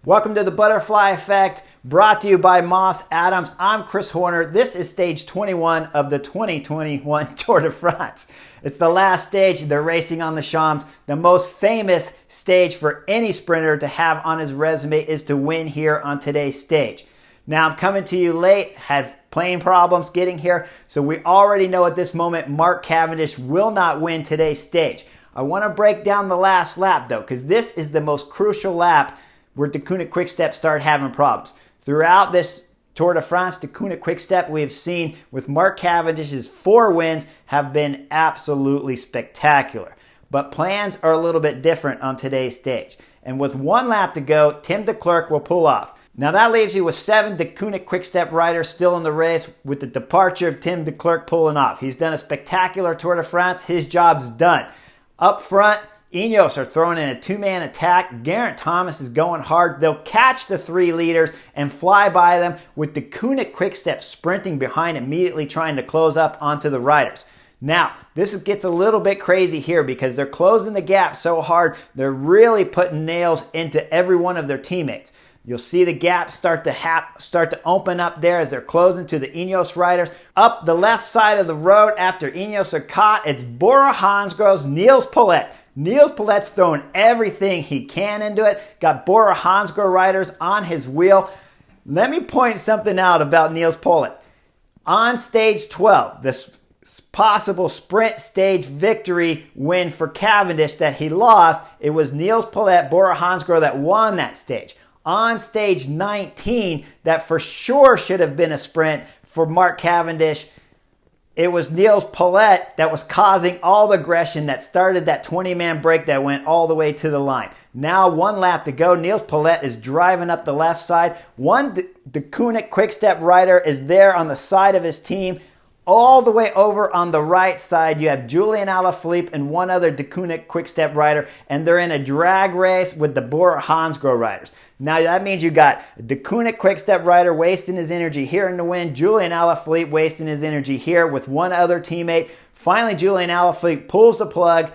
Welcome to the Butterfly Effect, brought to you by Moss Adams. I'm Chris Horner. This is stage 21 of the 2021 Tour de France. It's the last stage. They're racing on the Champs. The most famous stage for any sprinter to have on his resume is to win here on today's stage. Now, I'm coming to you late, had plane problems getting here, so we already know at this moment Mark Cavendish will not win today's stage. I want to break down the last lap, though, because this is the most crucial lap where Deceuninck Quick-Step started having problems. Throughout this Tour de France, Deceuninck Quick-Step we have seen with Mark Cavendish's 4 wins have been absolutely spectacular. But plans are a little bit different on today's stage. And with 1 lap to go, Tim de Klerk will pull off. Now that leaves you with 7 Deceuninck Quick-Step riders still in the race, with the departure of Tim de Klerk pulling off. He's done a spectacular Tour de France. His job's done. Up front, Ineos are throwing in a 2-man attack. Geraint Thomas is going hard. They'll catch the 3 leaders and fly by them, with Deceuninck Quick-Step sprinting behind, immediately trying to close up onto the riders. Now, this gets a little bit crazy here because they're closing the gap so hard, they're really putting nails into every one of their teammates. You'll see the gap start to open up there as they're closing to the Ineos riders. Up the left side of the road after Ineos are caught, it's Bora Hansgrohe's Niels Paulette. Niels Paulette's throwing everything he can into it. Got Bora Hansgrohe riders on his wheel. Let me point something out about Niels Paulette. On stage 12, this possible sprint stage victory win for Cavendish that he lost, it was Niels Paulette, Bora Hansgrohe that won that stage. On stage 19, that for sure should have been a sprint for Mark Cavendish, it was Niels Paulette that was causing all the aggression that started that 20-man break that went all the way to the line. Now 1 lap to go. Niels Paulette is driving up the left side. One Deceuninck Quick-Step rider is there on the side of his team. All the way over on the right side, you have Julian Alaphilippe and one other Deceuninck Quick-Step rider, and they're in a drag race with the Bora Hansgrohe riders. Now that means you got a Deceuninck Quick-Step rider wasting his energy here in the wind, Julian Alaphilippe wasting his energy here with one other teammate. Finally, Julian Alaphilippe pulls the plug,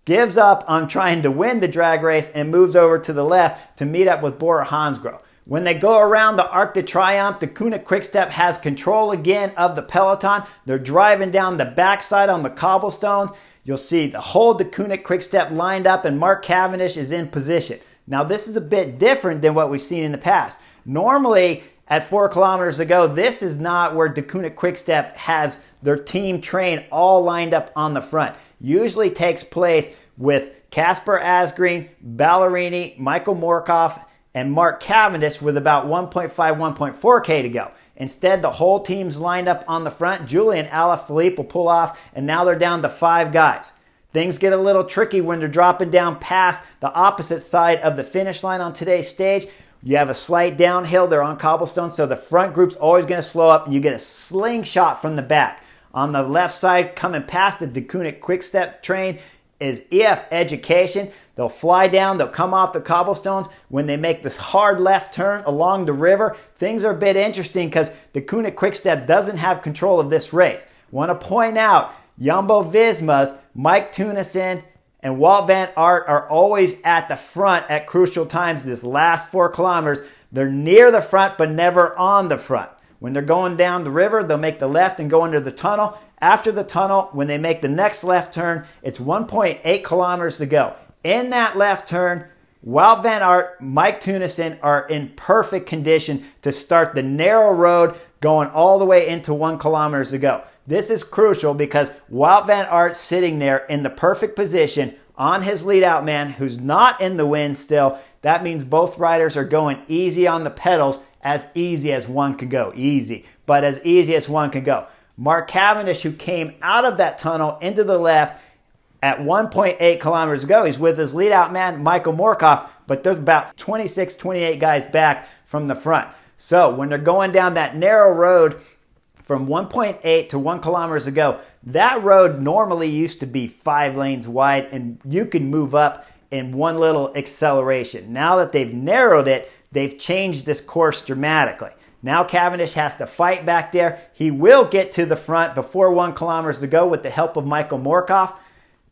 gives up on trying to win the drag race, and moves over to the left to meet up with Bora Hansgrohe. When they go around the Arc de Triomphe, Deceuninck Quick-Step has control again of the peloton. They're driving down the backside on the cobblestones. You'll see the whole Deceuninck Quick-Step lined up, and Mark Cavendish is in position. Now, this is a bit different than what we've seen in the past. Normally, at 4 kilometers to go, this is not where Deceuninck Quick-Step has their team train all lined up on the front. Usually takes place with Casper Asgreen, Ballerini, Michael Morkov, and Mark Cavendish with about 1.5, 1.4K to go. Instead, the whole team's lined up on the front. Julian Alaphilippe will pull off, and now they're down to 5 guys. Things get a little tricky when they're dropping down past the opposite side of the finish line on today's stage. You have a slight downhill. They're on cobblestone, so the front group's always going to slow up, and you get a slingshot from the back. On the left side, coming past the Deceuninck Quick-Step train, is EF Education. They'll fly down, they'll come off the cobblestones. When they make this hard left turn along the river, things are a bit interesting because Deceuninck Quick-Step doesn't have control of this race. Want to point out, Jumbo-Visma's Mike Teunissen and Wout van Aert are always at the front at crucial times this last 4 kilometers. They're near the front but never on the front. When they're going down the river, they'll make the left and go into the tunnel. After the tunnel, when they make the next left turn, it's 1.8 kilometers to go. In that left turn, Wout van Aert, Mike Teunissen are in perfect condition to start the narrow road going all the way into 1 kilometers to go. This is crucial because Wout van Aert's sitting there in the perfect position on his lead-out man who's not in the wind still. That means both riders are going easy on the pedals, as easy as one can go. Easy, but as easy as one can go. Mark Cavendish, who came out of that tunnel into the left at 1.8 kilometers ago, he's with his lead-out man, Michael Morkov, but there's about 26, 28 guys back from the front. So when they're going down that narrow road from 1.8 to 1 kilometers ago, that road normally used to be 5 lanes wide, and you can move up in one little acceleration. Now that they've narrowed it, they've changed this course dramatically. Now Cavendish has to fight back there. He will get to the front before 1 kilometers to go with the help of Michael Morkov.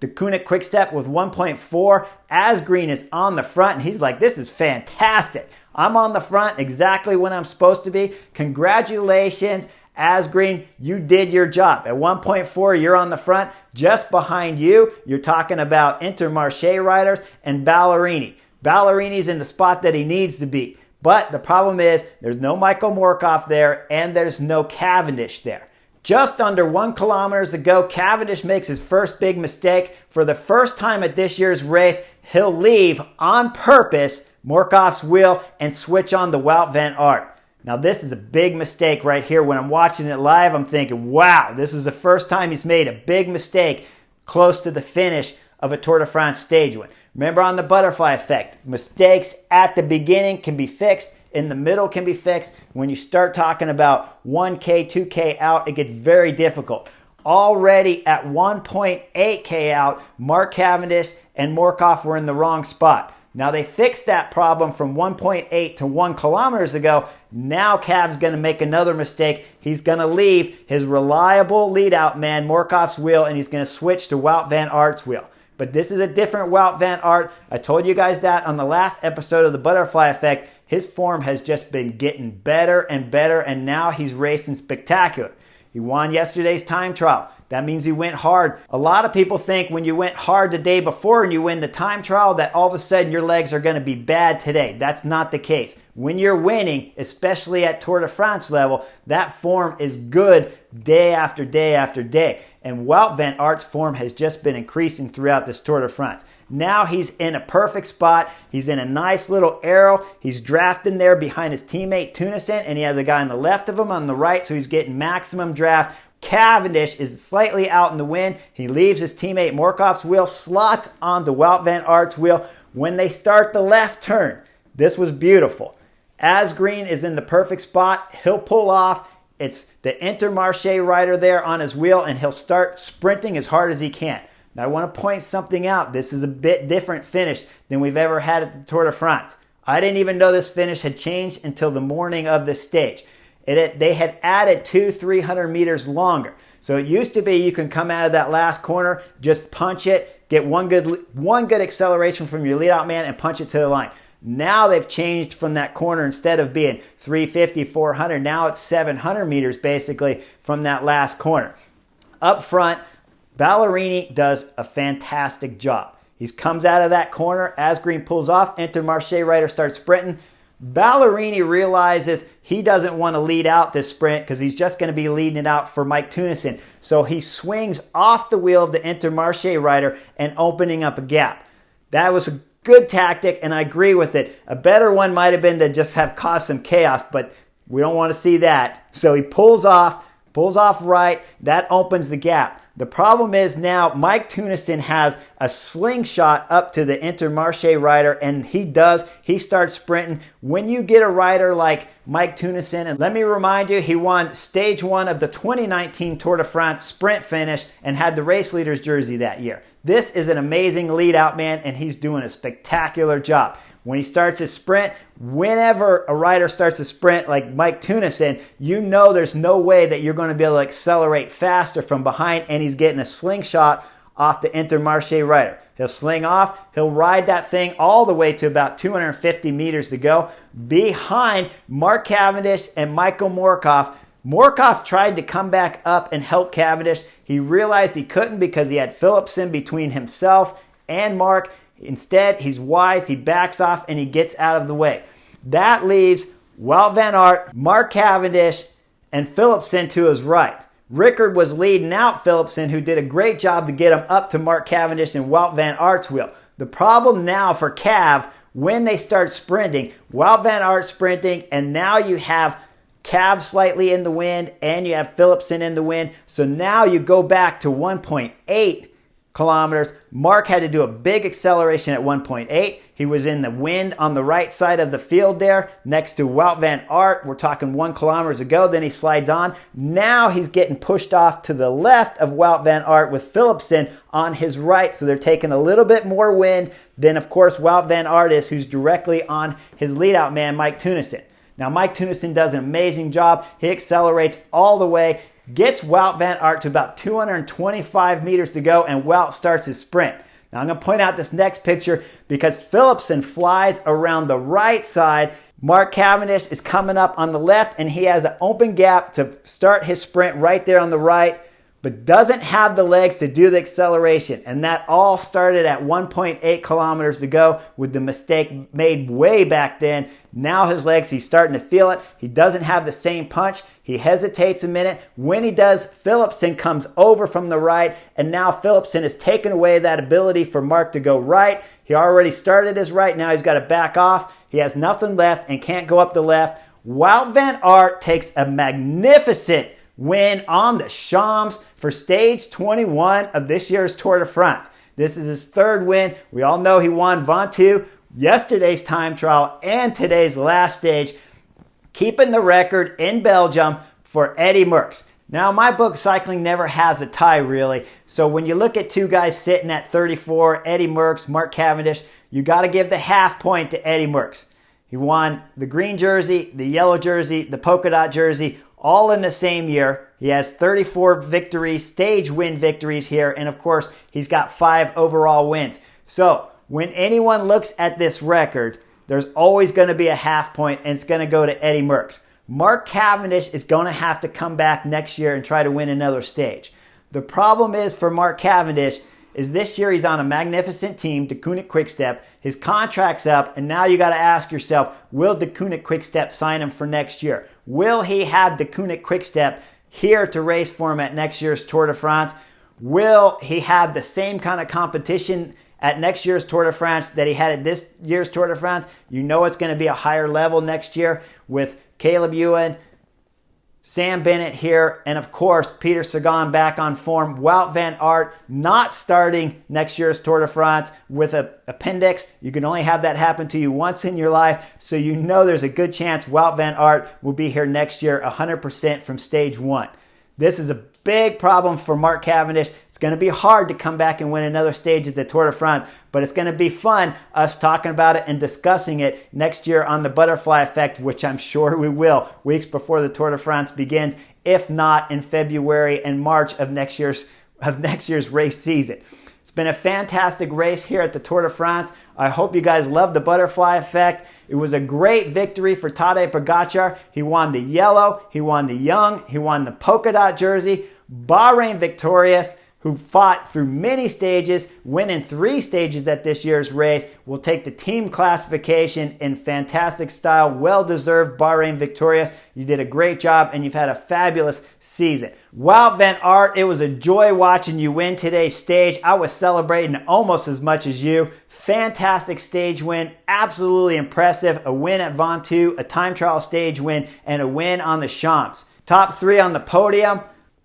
the Kunit Quick Step with 1.4. Asgreen is on the front, and he's like, this is fantastic. I'm on the front exactly when I'm supposed to be. Congratulations, Asgreen, you did your job. At 1.4, you're on the front. Just behind you, you're talking about Intermarché riders and Ballerini. Ballerini's in the spot that he needs to be. But the problem is there's no Michael Morkov there, and there's no Cavendish there. Just under 1 kilometer to go, Cavendish makes his first big mistake. For the first time at this year's race, he'll leave on purpose Morkov's wheel and switch on the Wout van Aert. Now this is a big mistake right here. When I'm watching it live, I'm thinking, wow, this is the first time he's made a big mistake close to the finish of a Tour de France stage win. Remember on the butterfly effect, mistakes at the beginning can be fixed, in the middle can be fixed. When you start talking about 1K, 2K out, it gets very difficult. Already at 1.8K out, Mark Cavendish and Morkov were in the wrong spot. Now they fixed that problem from 1.8 to 1 kilometers ago. Now Cav's going to make another mistake. He's going to leave his reliable lead-out man, Morkov's wheel, and he's going to switch to Wout van Aert's wheel. But this is a different Wout van Aert. I told you guys that on the last episode of the Butterfly Effect. His form has just been getting better and better, and now he's racing spectacular. He won yesterday's time trial. That means he went hard. A lot of people think when you went hard the day before and you win the time trial that all of a sudden your legs are going to be bad today. That's not the case. When you're winning, especially at Tour de France level, that form is good day after day after day. And Wout van Aert's form has just been increasing throughout this Tour de France. Now he's in a perfect spot. He's in a nice little arrow. He's drafting there behind his teammate Tunison, and he has a guy on the left of him on the right, so he's getting maximum draft. Cavendish is slightly out in the wind. He leaves his teammate Morkov's wheel, slots onto Wout van Aert's wheel. When they start the left turn, this was beautiful. Asgreen is in the perfect spot. He'll pull off. It's the Intermarché rider there on his wheel, and he'll start sprinting as hard as he can. Now I want to point something out. This is a bit different finish than we've ever had at the Tour de France. I didn't even know this finish had changed until the morning of this stage. They had added 300 meters longer. So it used to be you can come out of that last corner, just punch it, get one good acceleration from your lead-out man and punch it to the line. Now they've changed from that corner. Instead of being 350, 400, now it's 700 meters basically from that last corner. Up front, Ballerini does a fantastic job. He comes out of that corner, Asgreen pulls off, Intermarché rider starts sprinting. Ballerini realizes he doesn't want to lead out this sprint because he's just going to be leading it out for Mike Tunison. So he swings off the wheel of the Intermarché rider and opening up a gap. That was a good tactic, and I agree with it. A better one might have been to just have caused some chaos, but we don't want to see that. So he pulls off right. That opens the gap. The problem is now Mike Tunison has a slingshot up to the Intermarché rider, and he starts sprinting. When you get a rider like Mike Tunison, and let me remind you, he won stage 1 of the 2019 Tour de France sprint finish and had the race leader's jersey that year. This is an amazing lead out man, and he's doing a spectacular job. When he starts his sprint, whenever a rider starts a sprint like Mike Tunison, you know there's no way that you're going to be able to accelerate faster from behind, and he's getting a slingshot off the Intermarché rider. He'll sling off, he'll ride that thing all the way to about 250 meters to go behind Mark Cavendish and Michael Morkov. Morkov tried to come back up and help Cavendish. He realized he couldn't because he had Philipsen between himself and Mark. Instead, he's wise, he backs off, and he gets out of the way. That leaves Wout van Aert, Mark Cavendish, and Philipsen to his right. Rickard was leading out Philipsen, who did a great job to get him up to Mark Cavendish and Wout van Aert's wheel. The problem now for CAV, when they start sprinting, Wout van Aert sprinting, and now you have CAV slightly in the wind, and you have Philipsen in the wind. So now you go back to 1.8 kilometers. Mark had to do a big acceleration at 1.8. He was in the wind on the right side of the field there next to Wout van Aert. We're talking 1 kilometer ago. Then he slides on. Now he's getting pushed off to the left of Wout van Aert with Philipsen on his right. So they're taking a little bit more wind than, of course, Wout van Aert is, who's directly on his lead-out man, Mike Tunison. Now, Mike Tunison does an amazing job. He accelerates all the way. gets Wout van Aert to about 225 meters to go, and Wout starts his sprint. Now I'm going to point out this next picture because Philipsen flies around the right side. Mark Cavendish is coming up on the left, and he has an open gap to start his sprint right there on the right, but doesn't have the legs to do the acceleration. And that all started at 1.8 kilometers to go with the mistake made way back then. Now his legs, he's starting to feel it. He doesn't have the same punch. He hesitates a minute. When he does, Philipsen comes over from the right, and now Philipsen has taken away that ability for Mark to go right. He already started his right. Now he's got to back off. He has nothing left and can't go up the left. Wout van Aert takes a magnificent win on the Champs for stage 21 of this year's Tour de France. This is his third win. We all know he won Ventoux, yesterday's time trial, and today's last stage, keeping the record in Belgium for Eddy Merckx. Now, my book, Cycling Never Has a Tie, really. So when you look at two guys sitting at 34, Eddy Merckx, Mark Cavendish, you got to give the half point to Eddy Merckx. He won the green jersey, the yellow jersey, the polka dot jersey, all in the same year. He has 34 victories, stage win victories here, and of course, he's got 5 overall wins. So when anyone looks at this record, there's always going to be a half point, and it's going to go to Eddy Merckx. Mark Cavendish is going to have to come back next year and try to win another stage. The problem is for Mark Cavendish is this year he's on a magnificent team, DeCoonick Quick-Step. His contract's up, and now you got to ask yourself, will DeCoonick Quick-Step sign him for next year? Will he have DeCoonick Quick-Step here to race for him at next year's Tour de France? Will he have the same kind of competition at next year's Tour de France that he had at this year's Tour de France? You know it's going to be a higher level next year with Caleb Ewan, Sam Bennett here, and of course, Peter Sagan back on form. Wout van Aert not starting next year's Tour de France with an appendix. You can only have that happen to you once in your life, so you know there's a good chance Wout van Aert will be here next year 100% from stage 1. This is a big problem for Mark Cavendish. It's going to be hard to come back and win another stage at the Tour de France, but it's going to be fun us talking about it and discussing it next year on the Butterfly Effect, which I'm sure we will, weeks before the Tour de France begins, if not in February and March of next year's race season. It's been a fantastic race here at the Tour de France. I hope you guys love the Butterfly Effect. It was a great victory for Tadej Pogačar. He won the yellow, he won the young, he won the polka dot jersey. Bahrain victorious, who fought through many stages, winning 3 stages at this year's race, will take the team classification in fantastic style. Well-deserved Bahrain victorious. You did a great job, and you've had a fabulous season. Wout van Aert, it was a joy watching you win today's stage. I was celebrating almost as much as you. Fantastic stage win, absolutely impressive. A win at Ventoux, a time trial stage win, and a win on the Champs. Top 3 on the podium.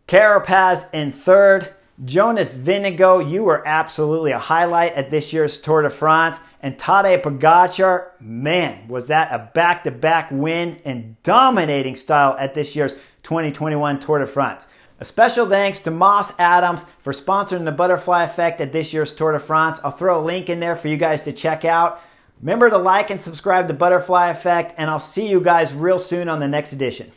Carapaz in 3rd. Jonas Vingegaard, you were absolutely a highlight at this year's Tour de France. And Tadej Pogačar, man, was that a back-to-back win in dominating style at this year's 2021 Tour de France. A special thanks to Moss Adams for sponsoring the Butterfly Effect at this year's Tour de France. I'll throw a link in there for you guys to check out. Remember to like and subscribe to Butterfly Effect, and I'll see you guys real soon on the next edition.